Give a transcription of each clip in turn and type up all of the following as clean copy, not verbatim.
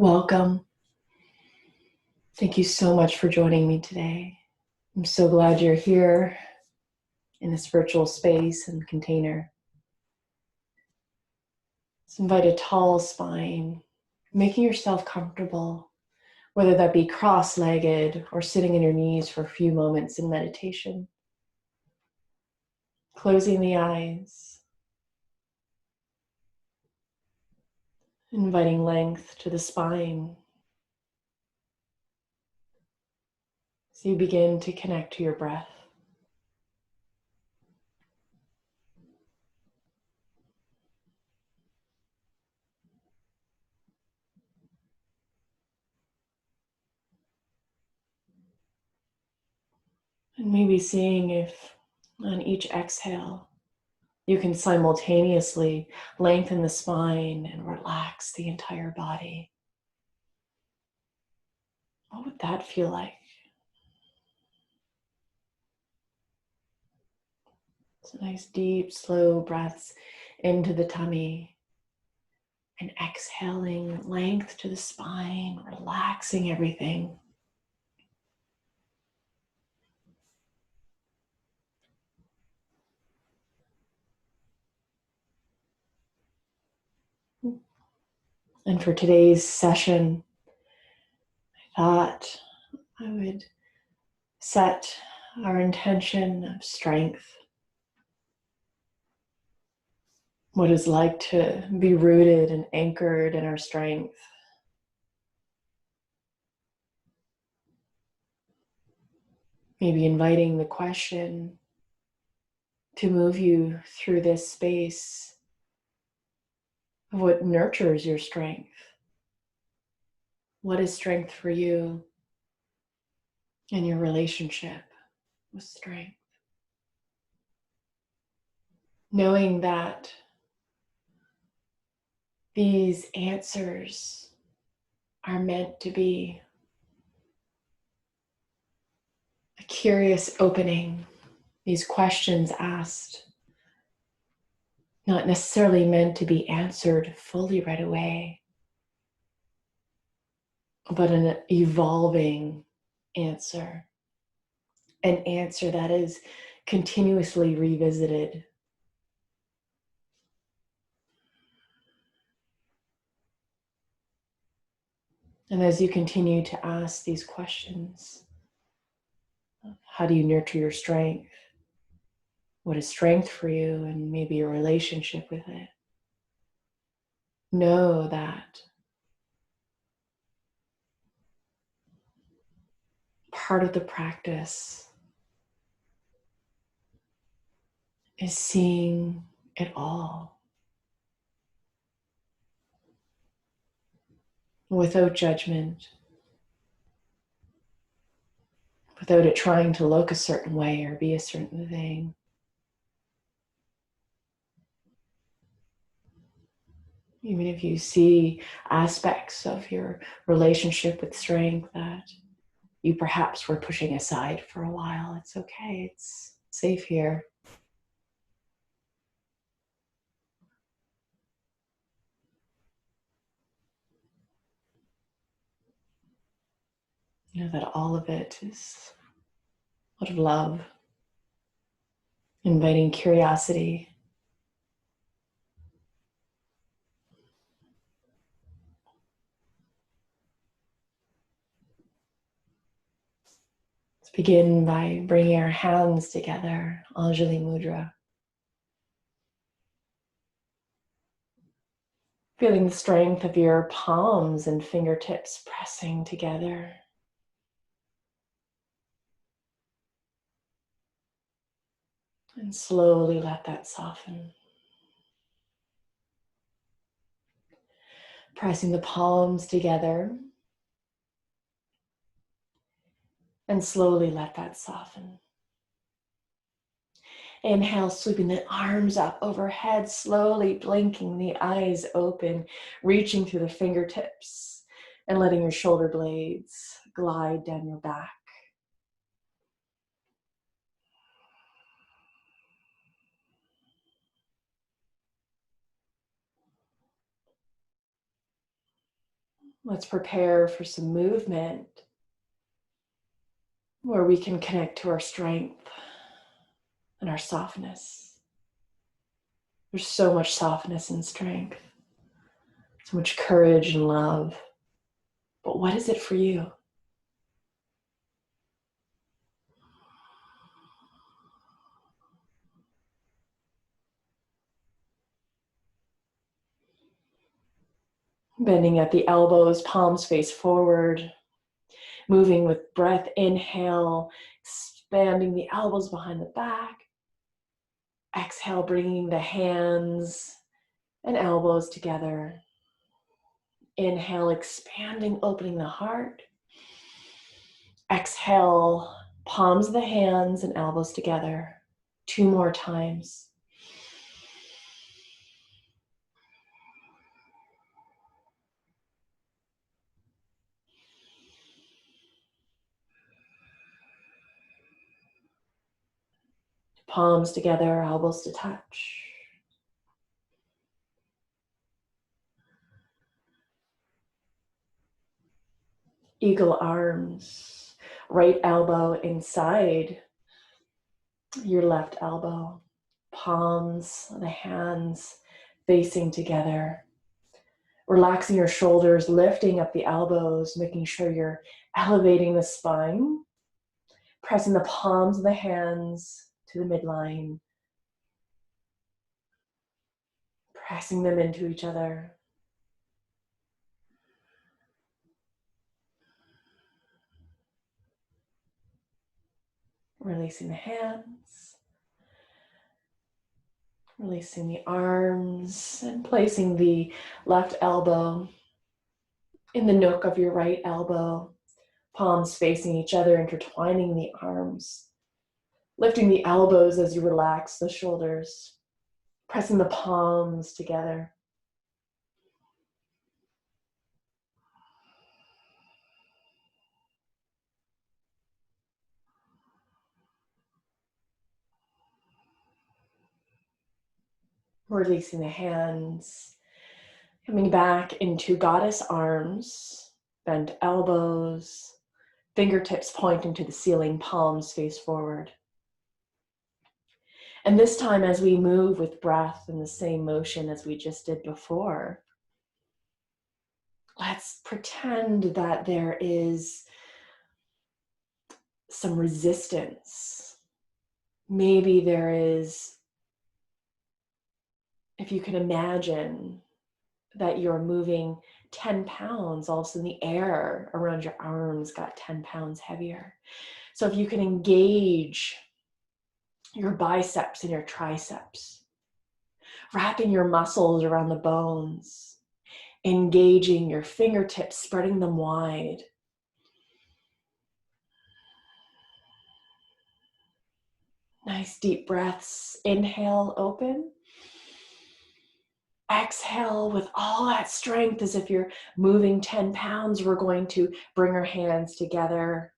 Welcome. Thank you so much for joining me today. I'm so glad you're here in this virtual space and container. Let's invite a tall spine, making yourself comfortable, whether that be cross-legged or sitting on your knees for a few moments in meditation. Closing the eyes, inviting length to the spine. So you begin to connect to your breath. And maybe seeing if on each exhale, you can simultaneously lengthen the spine and relax the entire body. What would that feel like? So nice, deep, slow breaths into the tummy and exhaling length to the spine, relaxing everything. And for today's session, I thought I would set our intention of strength. What it's like to be rooted and anchored in our strength. Maybe inviting the question to move you through this space of what nurtures your strength. What is strength for you in your relationship with strength? Knowing that these answers are meant to be a curious opening, these questions asked, not necessarily meant to be answered fully right away, but an evolving answer, an answer that is continuously revisited. And as you continue to ask these questions, how do you nurture your strength? What is strength for you, and maybe your relationship with it? Know that part of the practice is seeing it all without judgment, without it trying to look a certain way or be a certain thing. Even if you see aspects of your relationship with strength that you perhaps were pushing aside for a while, it's okay, it's safe here. You know that all of it is out of love, inviting curiosity. Let's begin by bringing our hands together, Anjali Mudra. Feeling the strength of your palms and fingertips pressing together. And slowly let that soften. Pressing the palms together. And slowly let that soften. Inhale, sweeping the arms up overhead, slowly blinking the eyes open, reaching through the fingertips and letting your shoulder blades glide down your back. Let's prepare for some movement where we can connect to our strength and our softness. There's so much softness and strength, so much courage and love. But what is it for you? Bending at the elbows, palms face forward. Moving with breath, inhale, expanding the elbows behind the back. Exhale, bringing the hands and elbows together. Inhale, expanding, opening the heart. Exhale, palms of the hands and elbows together. 2 more times. Palms together, elbows to touch. Eagle arms, right elbow inside your left elbow. Palms of the hands facing together. Relaxing your shoulders, lifting up the elbows, making sure you're elevating the spine. Pressing the palms of the hands to the midline. Pressing them into each other. Releasing the hands. Releasing the arms and placing the left elbow in the nook of your right elbow. Palms facing each other, intertwining the arms. Lifting the elbows as you relax the shoulders. Pressing the palms together. Releasing the hands. Coming back into goddess arms. Bent elbows. Fingertips pointing to the ceiling, palms face forward. And this time, as we move with breath in the same motion as we just did before, let's pretend that there is some resistance. Maybe there is, if you can imagine that you're moving 10 pounds, all of a sudden the air around your arms got 10 pounds heavier. So if you can engage your biceps and your triceps, wrapping your muscles around the bones, engaging your fingertips, spreading them wide. Nice deep breaths. Inhale, open. Exhale with all that strength as if you're moving 10 pounds. We're going to bring our hands together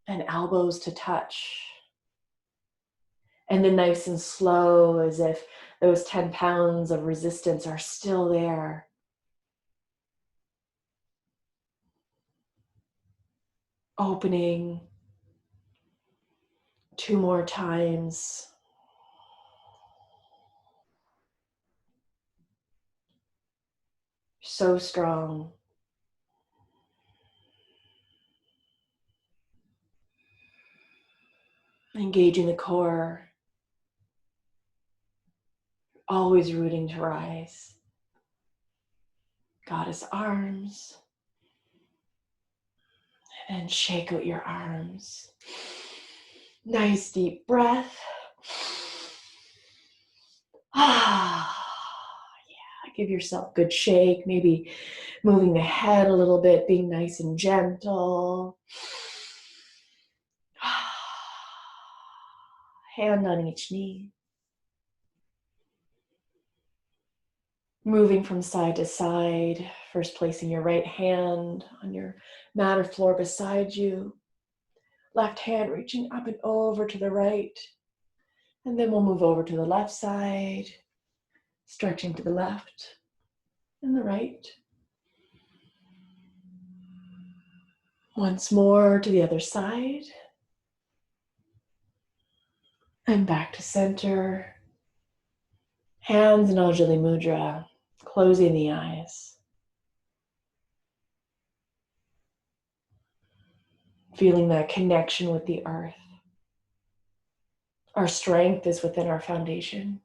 and elbows to touch. And then nice and slow, as if those 10 pounds of resistance are still there. Opening. 2 more times. So strong. Engaging the core. Always rooting to rise. Goddess arms. And shake out your arms. Nice deep breath. Yeah, give yourself a good shake. Maybe moving the head a little bit, being nice and gentle. Hand on each knee. Moving from side to side, first placing your right hand on your mat or floor beside you. Left hand reaching up and over to the right. And then we'll move over to the left side, stretching to the left and the right. Once more to the other side. And back to center. Hands in Anjali Mudra, closing the eyes. Feeling that connection with the earth. Our strength is within our foundation.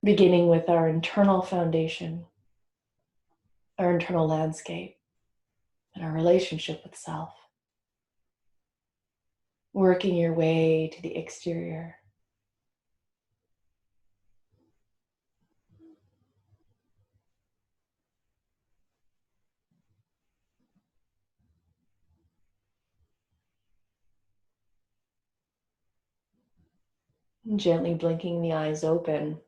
Beginning with our internal foundation, our internal landscape, and our relationship with self. Working your way to the exterior. And gently blinking the eyes open.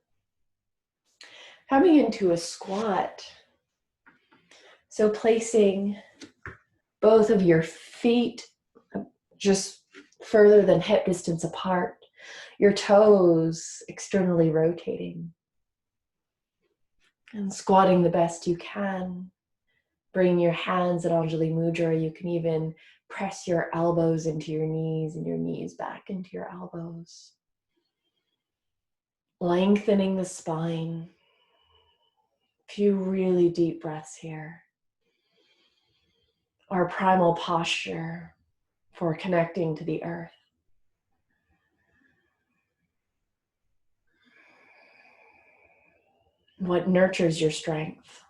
Coming into a squat. So placing both of your feet just further than hip distance apart. Your toes externally rotating. And squatting the best you can. Bring your hands at Anjali Mudra. You can even press your elbows into your knees and your knees back into your elbows. Lengthening the spine. A few really deep breaths here. Our primal posture for connecting to the earth. What nurtures your strength.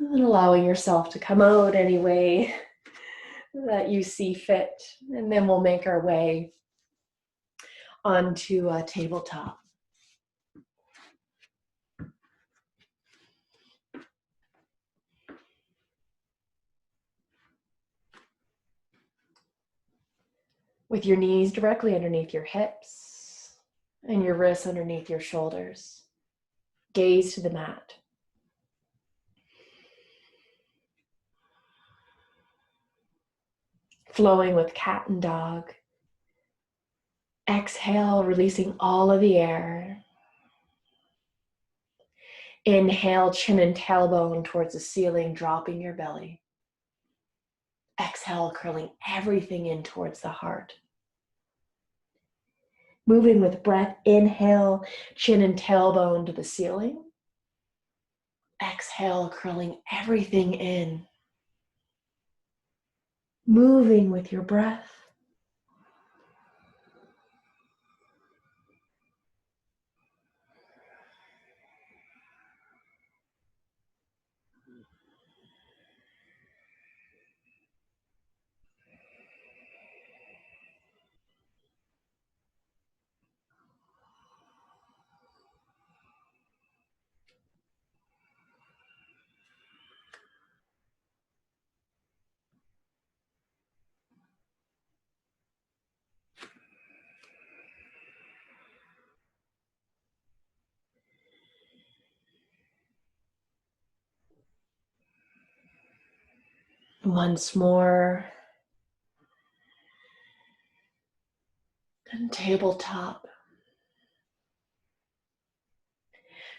And allowing yourself to come out any way that you see fit. And then we'll make our way onto a tabletop. With your knees directly underneath your hips and your wrists underneath your shoulders. Gaze to the mat. Flowing with cat and dog. Exhale, releasing all of the air. Inhale, chin and tailbone towards the ceiling, dropping your belly. Exhale, curling everything in towards the heart. Moving with breath, inhale, chin and tailbone to the ceiling. Exhale, curling everything in. Moving with your breath. Once more. And tabletop.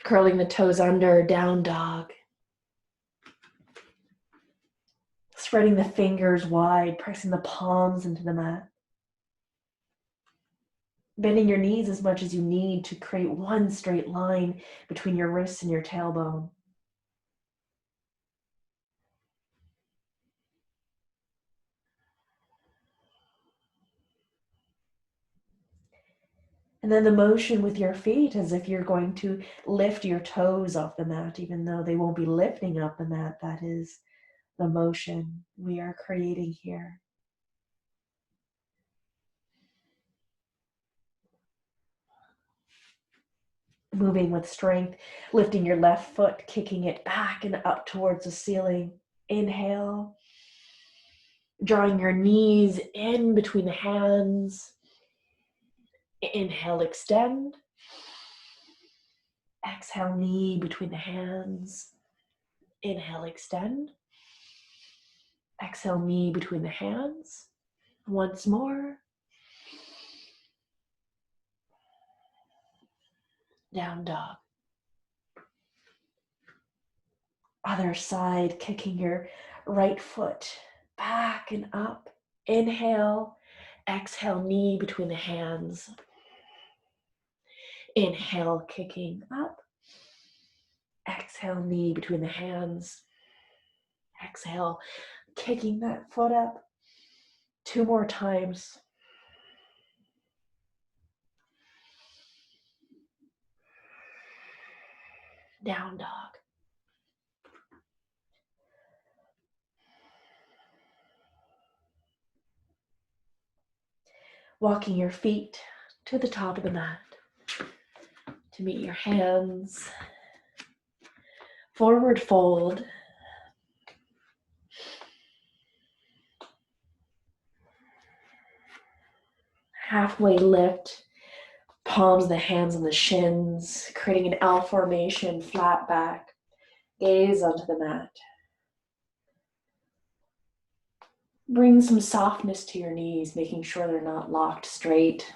Curling the toes under, down dog. Spreading the fingers wide, pressing the palms into the mat. Bending your knees as much as you need to create one straight line between your wrists and your tailbone. And then the motion with your feet as if you're going to lift your toes off the mat, even though they won't be lifting up the mat. That is the motion we are creating here. Moving with strength, lifting your left foot, kicking it back and up towards the ceiling. Inhale, drawing your knees in between the hands. Inhale, extend. Exhale, knee between the hands. Inhale, extend. Exhale, knee between the hands. Once more. Down dog. Other side, kicking your right foot back and up. Inhale, exhale, knee between the hands. Inhale, kicking up. Exhale, knee between the hands. Exhale, kicking that foot up. 2 more times. Down dog. Walking your feet to the top of the mat to meet your hands. Forward fold. Halfway lift. Palms of the hands on the shins, creating an L formation, flat back. Gaze onto the mat. Bring some softness to your knees, making sure they're not locked straight.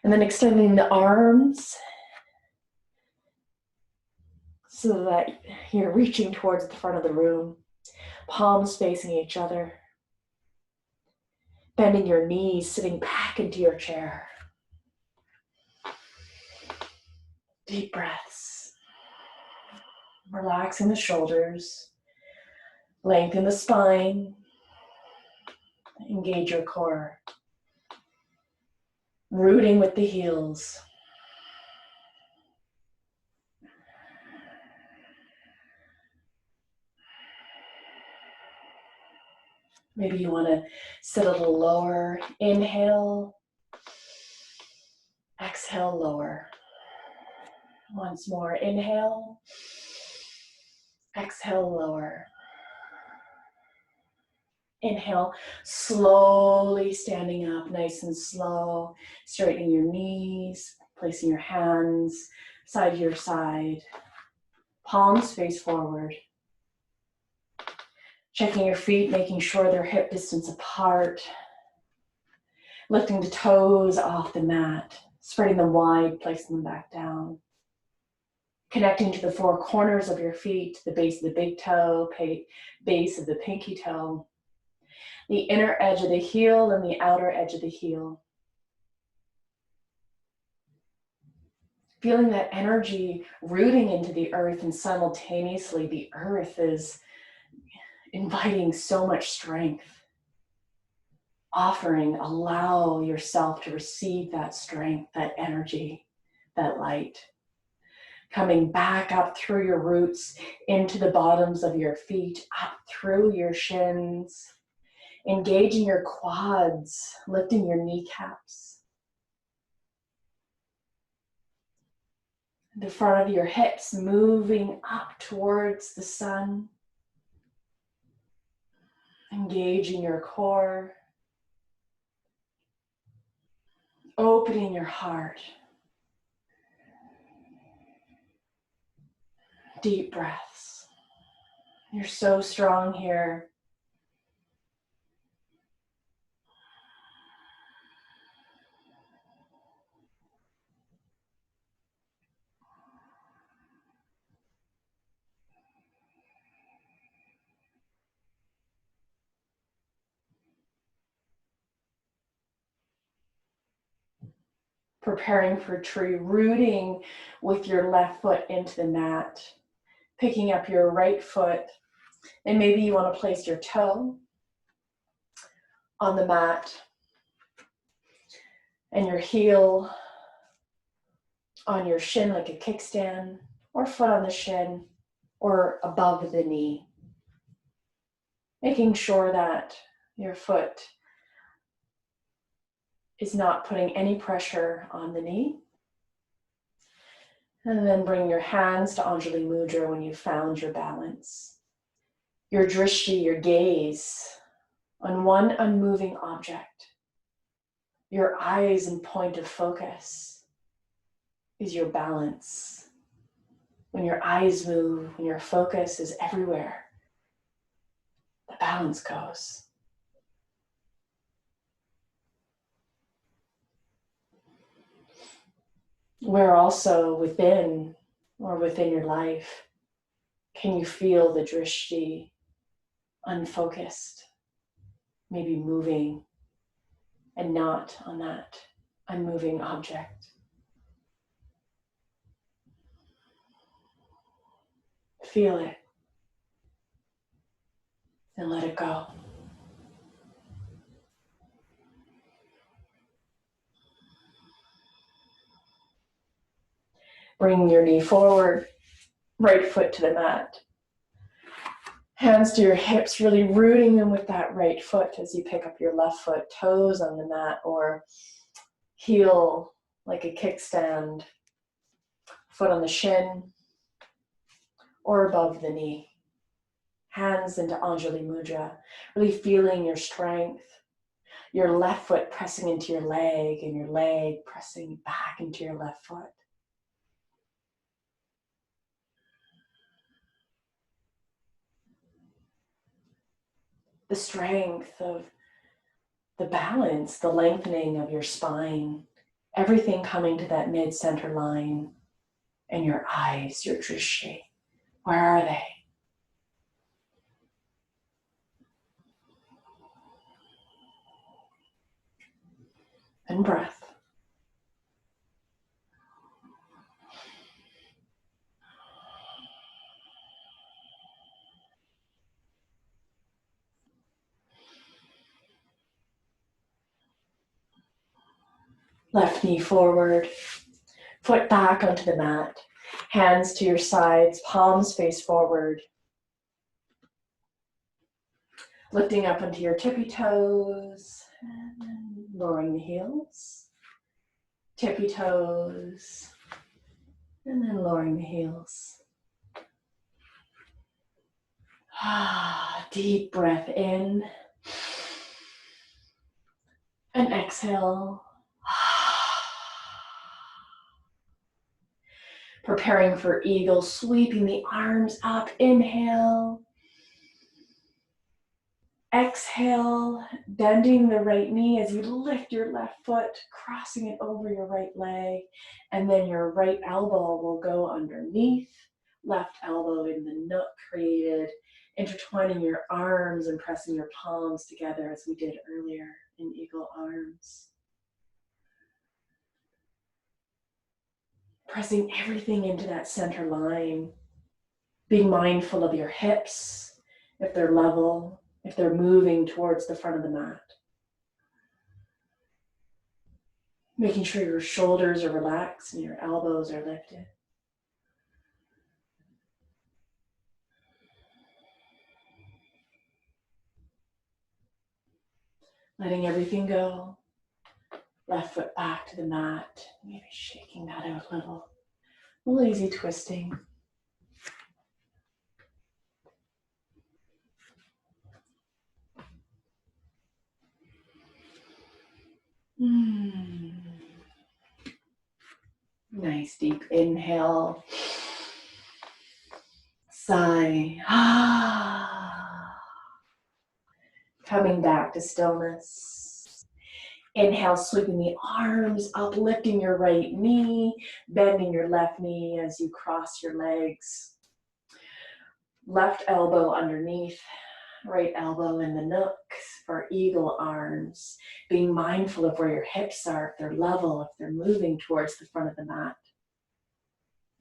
And then extending the arms so that you're reaching towards the front of the room. Palms facing each other. Bending your knees, sitting back into your chair. Deep breaths. Relaxing the shoulders. Lengthen the spine. Engage your core. Rooting with the heels. Maybe you want to sit a little lower. Inhale. Exhale, lower. Once more. Inhale. Exhale, lower. Inhale, slowly standing up, nice and slow. Straightening your knees, placing your hands side to your side. Palms face forward. Checking your feet, making sure they're hip distance apart. Lifting the toes off the mat, spreading them wide, placing them back down. Connecting to the 4 corners of your feet, the base of the big toe, base of the pinky toe, the inner edge of the heel and the outer edge of the heel. Feeling that energy rooting into the earth, and simultaneously the earth is inviting so much strength. Offering, allow yourself to receive that strength, that energy, that light. Coming back up through your roots, into the bottoms of your feet, up through your shins. Engaging your quads, lifting your kneecaps. The front of your hips moving up towards the sun. Engaging your core. Opening your heart. Deep breaths. You're so strong here. Preparing for tree, rooting with your left foot into the mat. Picking up your right foot, and maybe you want to place your toe on the mat and your heel on your shin like a kickstand, or foot on the shin or above the knee. Making sure that your foot is not putting any pressure on the knee. And then bring your hands to Anjali Mudra when you found your balance. Your drishti, your gaze on one unmoving object. Your eyes and point of focus is your balance. When your eyes move, when your focus is everywhere, the balance goes. Where also within your life, can you feel the drishti unfocused, maybe moving and not on that unmoving object? Feel it and let it go. Bring your knee forward, right foot to the mat. Hands to your hips, really rooting them with that right foot as you pick up your left foot, toes on the mat or heel like a kickstand, foot on the shin or above the knee. Hands into Anjali Mudra, really feeling your strength, your left foot pressing into your leg and your leg pressing back into your left foot. The strength of the balance, the lengthening of your spine, everything coming to that mid-center line, and your eyes, your drishti. Where are they? And breath. Left knee forward, foot back onto the mat, hands to your sides, palms face forward. Lifting up into your tippy toes, and then lowering the heels. Tippy toes, and then lowering the heels. Deep breath in, and exhale. Preparing for eagle, sweeping the arms up, inhale. Exhale, bending the right knee as you lift your left foot, crossing it over your right leg, and then your right elbow will go underneath, left elbow in the nook created, intertwining your arms and pressing your palms together as we did earlier in eagle arms. Pressing everything into that center line, being mindful of your hips, if they're level, if they're moving towards the front of the mat. Making sure your shoulders are relaxed and your elbows are lifted. Letting everything go. Left foot back to the mat. Maybe shaking that out a little. A little easy twisting. Nice deep inhale. Sigh. Coming back to stillness. Inhale, sweeping the arms up, lifting your right knee, bending your left knee as you cross your legs. Left elbow underneath, right elbow in the nook for eagle arms. Being mindful of where your hips are, if they're level, if they're moving towards the front of the mat.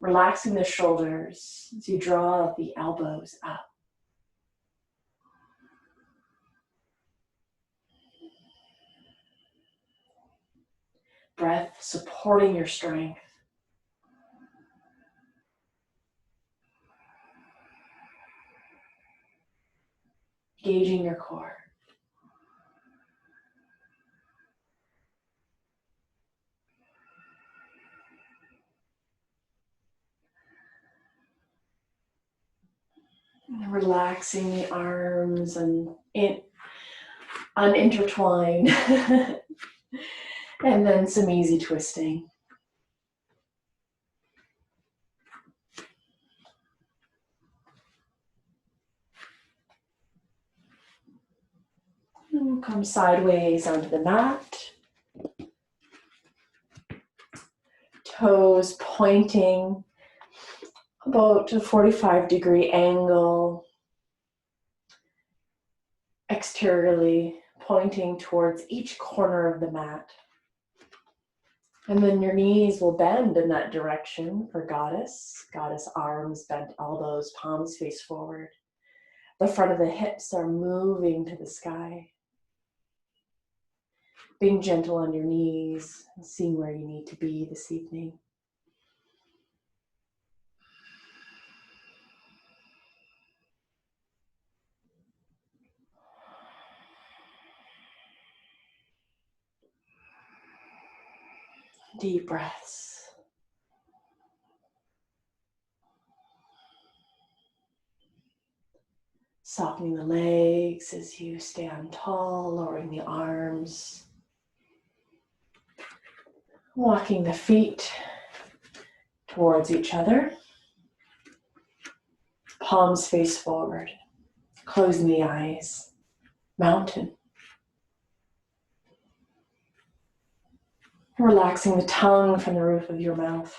Relaxing the shoulders as you draw the elbows up. Breath supporting your strength. Gauging your core. And relaxing the arms and unintertwine. And then some easy twisting. Come sideways onto the mat. Toes pointing about a 45-degree angle, exteriorly pointing towards each corner of the mat. And then your knees will bend in that direction for goddess. Goddess arms bent elbows, palms face forward. The front of the hips are moving to the sky. Being gentle on your knees, seeing where you need to be this evening. Deep breaths. Softening the legs as you stand tall, lowering the arms. Walking the feet towards each other. Palms face forward. Closing the eyes. Mountain. Relaxing the tongue from the roof of your mouth.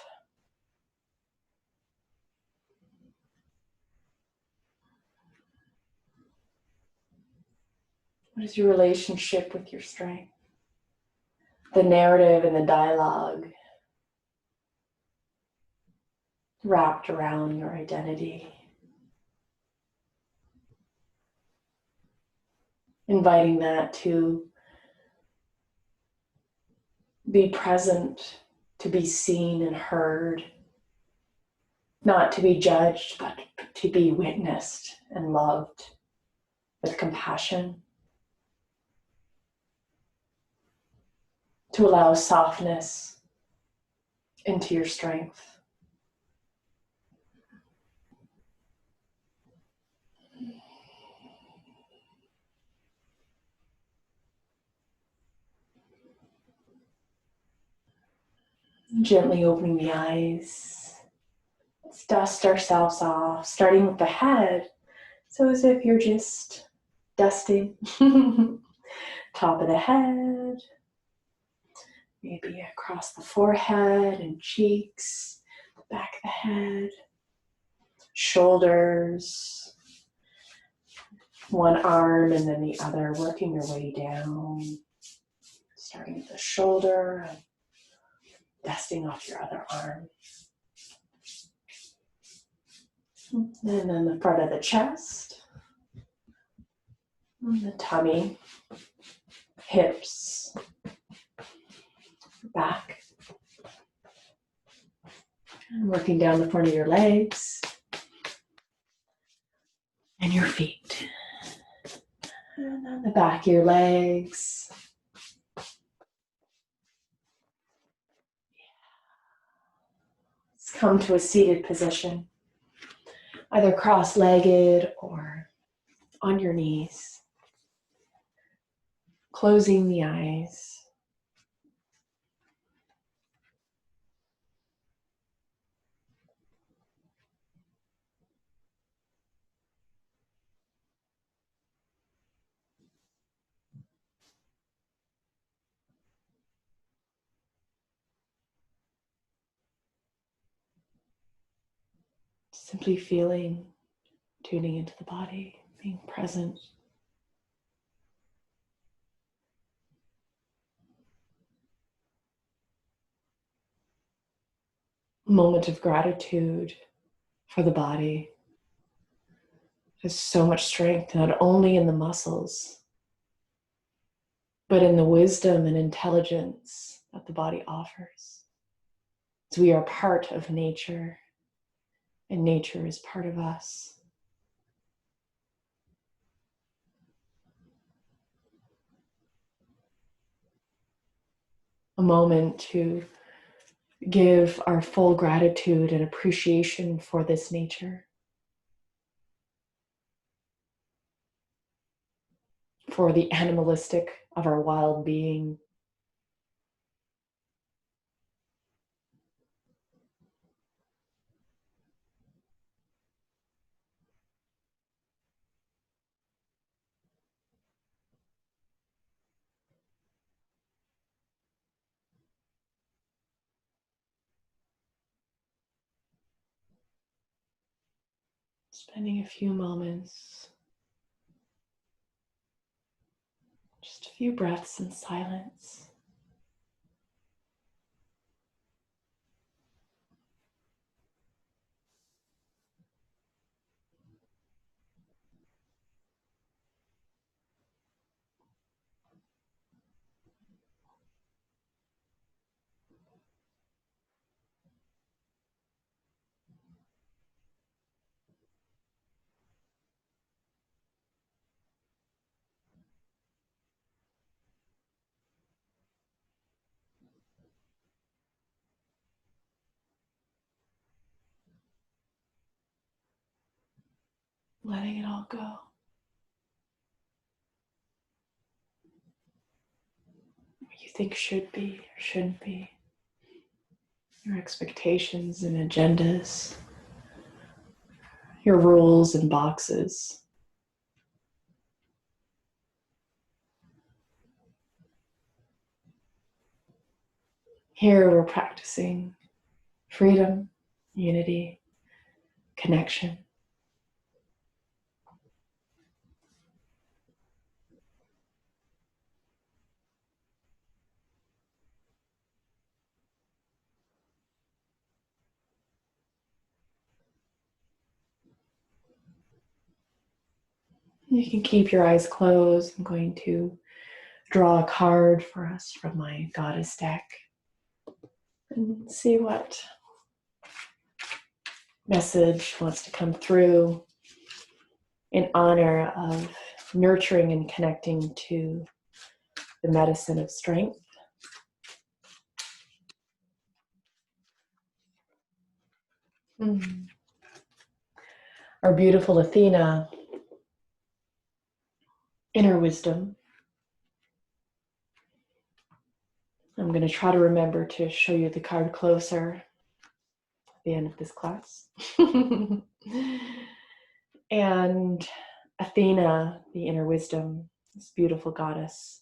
What is your relationship with your strength? The narrative and the dialogue wrapped around your identity. Inviting that to be present, to be seen and heard, not to be judged, but to be witnessed and loved with compassion. To allow softness into your strength. Gently opening the eyes. Let's dust ourselves off, starting with the head. So as if you're just dusting. Top of the head. Maybe across the forehead and cheeks. The back of the head. Shoulders. One arm and then the other, working your way down. Starting at the shoulder. Dusting off your other arm. And then the front of the chest, the tummy, hips, back. And working down the front of your legs and your feet. And then the back of your legs. Let's come to a seated position, either cross-legged or on your knees. Closing the eyes. Simply feeling, tuning into the body, being present. Moment of gratitude for the body. There's so much strength, not only in the muscles, but in the wisdom and intelligence that the body offers. So we are part of nature, and nature is part of us. A moment to give our full gratitude and appreciation for this nature, for the animalistic of our wild being. Spending a few moments, just a few breaths in silence. Letting it all go. What you think should be or shouldn't be. Your expectations and agendas. Your rules and boxes. Here we're practicing freedom, unity, connection. You can keep your eyes closed. I'm going to draw a card for us from my goddess deck and see what message wants to come through in honor of nurturing and connecting to the medicine of strength. Our beautiful Athena, inner wisdom. I'm going to try to remember to show you the card closer at the end of this class. And Athena, the inner wisdom, this beautiful goddess,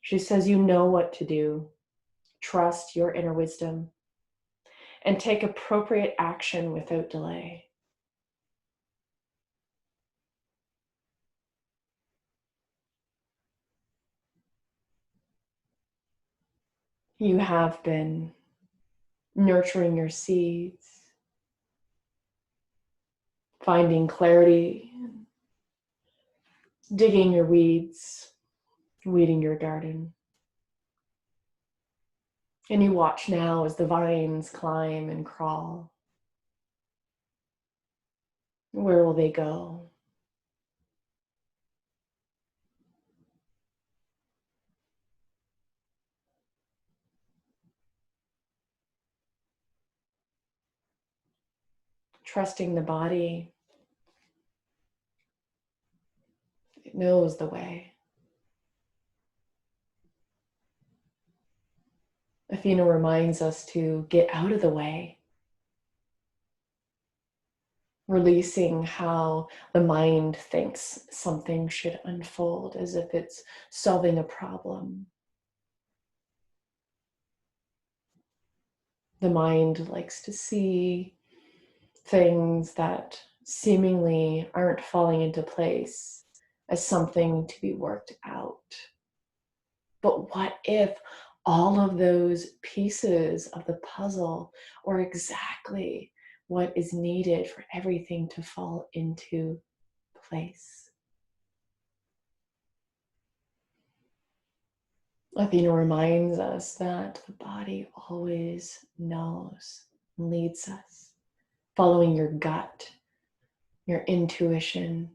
she says, you know what to do. Trust your inner wisdom and take appropriate action without delay. You have been nurturing your seeds, finding clarity, digging your weeds, weeding your garden. And you watch now as the vines climb and crawl. Where will they go? Trusting the body. It knows the way. Athena reminds us to get out of the way, releasing how the mind thinks something should unfold as if it's solving a problem. The mind likes to see things that seemingly aren't falling into place as something to be worked out. But what if all of those pieces of the puzzle are exactly what is needed for everything to fall into place? Athena reminds us that the body always knows and leads us, following your gut, your intuition.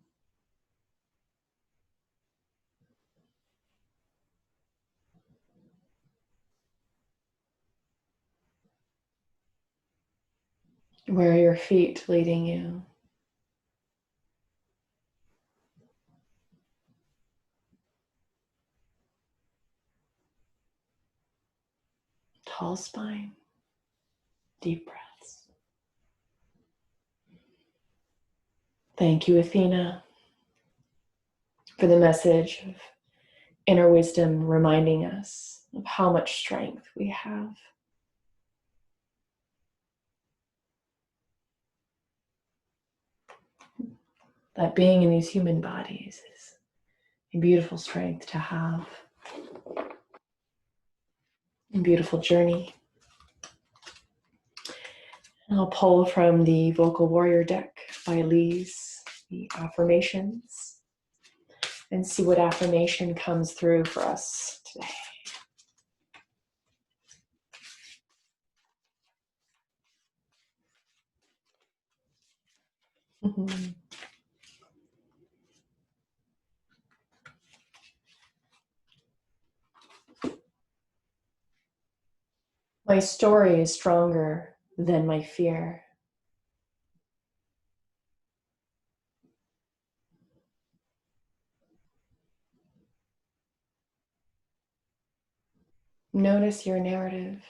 Where are your feet leading you? Tall spine, deep breaths. Thank you, Athena, for the message of inner wisdom reminding us of how much strength we have. that being in these human bodies is a beautiful strength to have, a beautiful journey. And I'll pull from the Vocal Warrior deck by Lee's, the affirmations, and see what affirmation comes through for us today. Mhm. My story is stronger than my fear. Notice your narrative.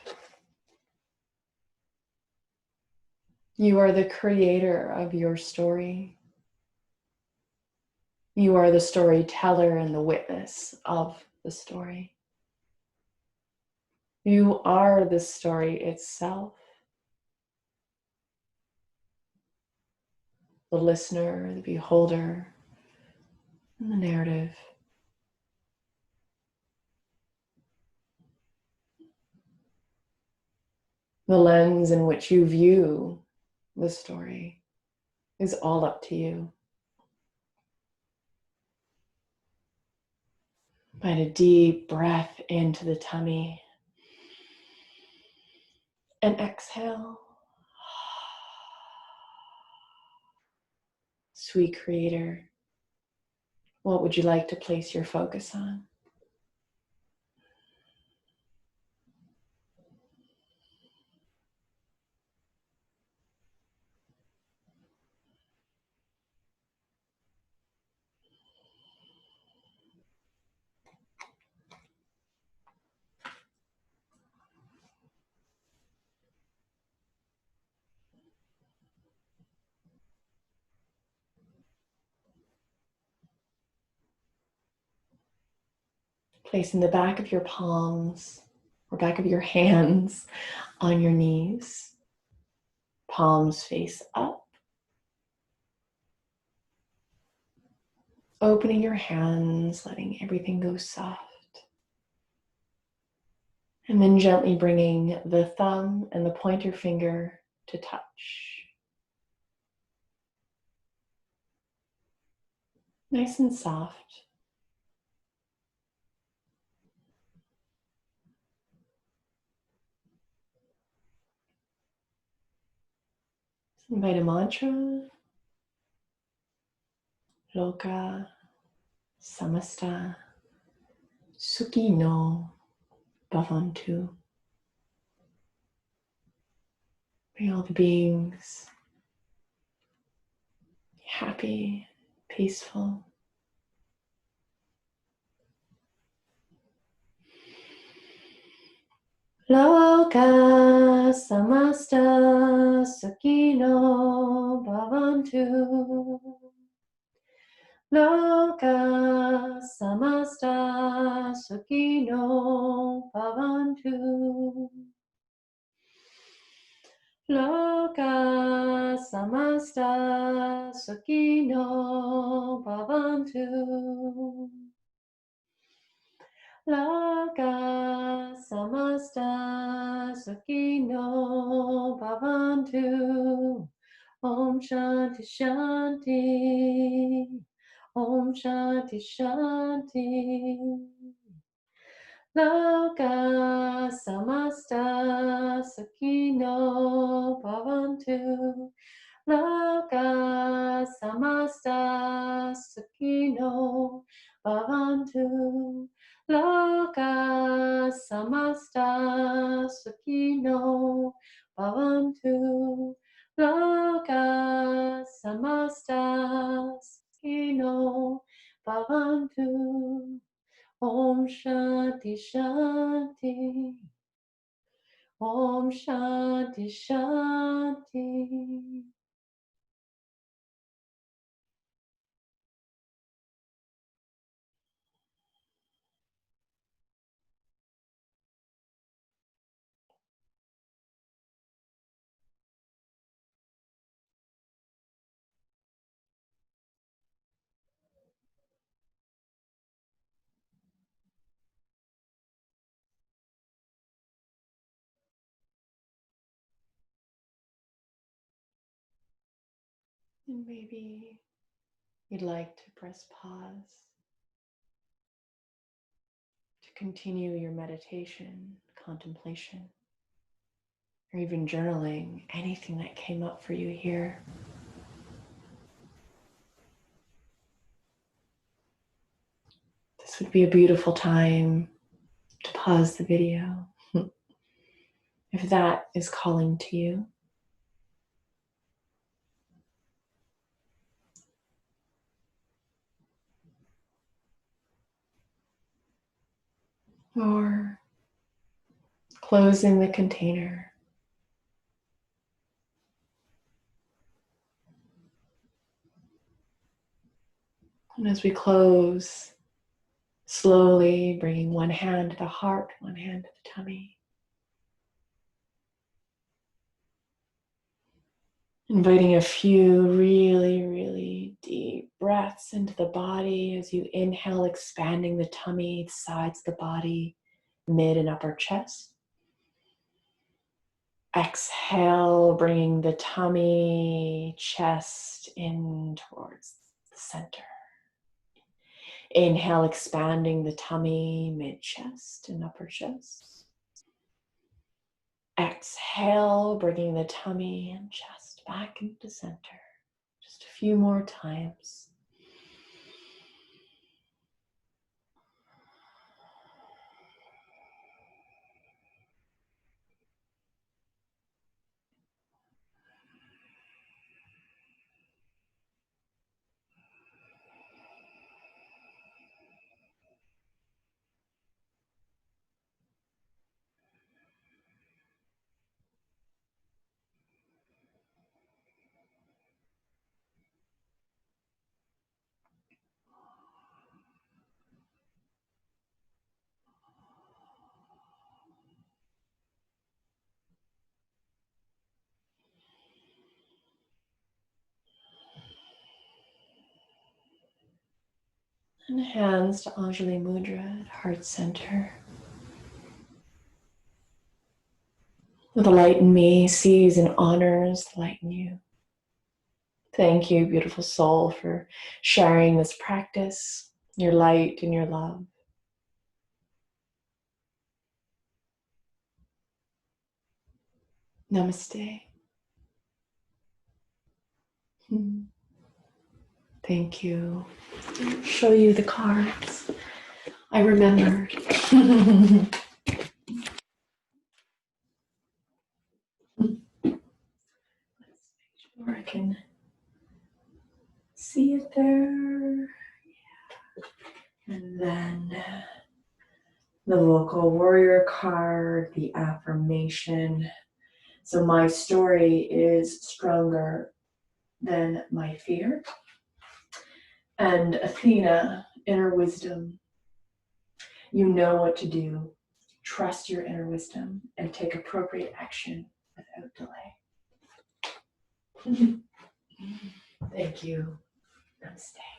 You are the creator of your story. You are the storyteller and the witness of the story. You are the story itself, the listener, the beholder, and the narrative. The lens in which you view the story is all up to you. Find a deep breath into the tummy and exhale. Sweet creator, what would you like to place your focus on? Placing the back of your palms or back of your hands on your knees. Palms face up. Opening your hands, letting everything go soft. And then gently bringing the thumb and the pointer finger to touch. Nice and soft. Invite a mantra. Loka samasta sukhi no bhavantu. May all the beings be happy, peaceful. Loka samasta sukhino bhavantu. Loka samasta sukhino bhavantu. Loka samasta sukhino bhavantu. Loka samasta sukhino bhavantu. Om Shanti Shanti. Om Shanti Shanti. Loka samasta sukhino bhavantu. Loka samasta sukhino bhavantu. Loka samasta sukhino bhavantu. Loka samasta sukhino bhavantu. Om Shanti Shanti. Om Shanti Shanti. And maybe you'd like to press pause to continue your meditation, contemplation, or even journaling, anything that came up for you here. This would be a beautiful time to pause the video if that is calling to you. Or closing the container. And as we close, slowly bringing one hand to the heart, one hand to the tummy. Inviting a few really, really deep breaths into the body as you inhale, expanding the tummy, the sides of the body, mid and upper chest. Exhale, bringing the tummy, chest in towards the center. Inhale, expanding the tummy, mid-chest and upper chest. Exhale, bringing the tummy and chest back into center. Just a few more times. And hands to Anjali Mudra at heart center. The light in me sees and honors the light in you. Thank you, beautiful soul, for sharing this practice, your light and your love. Namaste. Thank you. I'll show you the cards. I remembered. Let's make sure I can see it there. Yeah. And then the vocal warrior card, the affirmation. So my story is stronger than my fear. And Athena, inner wisdom. You know what to do. Trust your inner wisdom and take appropriate action without delay. Thank you. Namaste.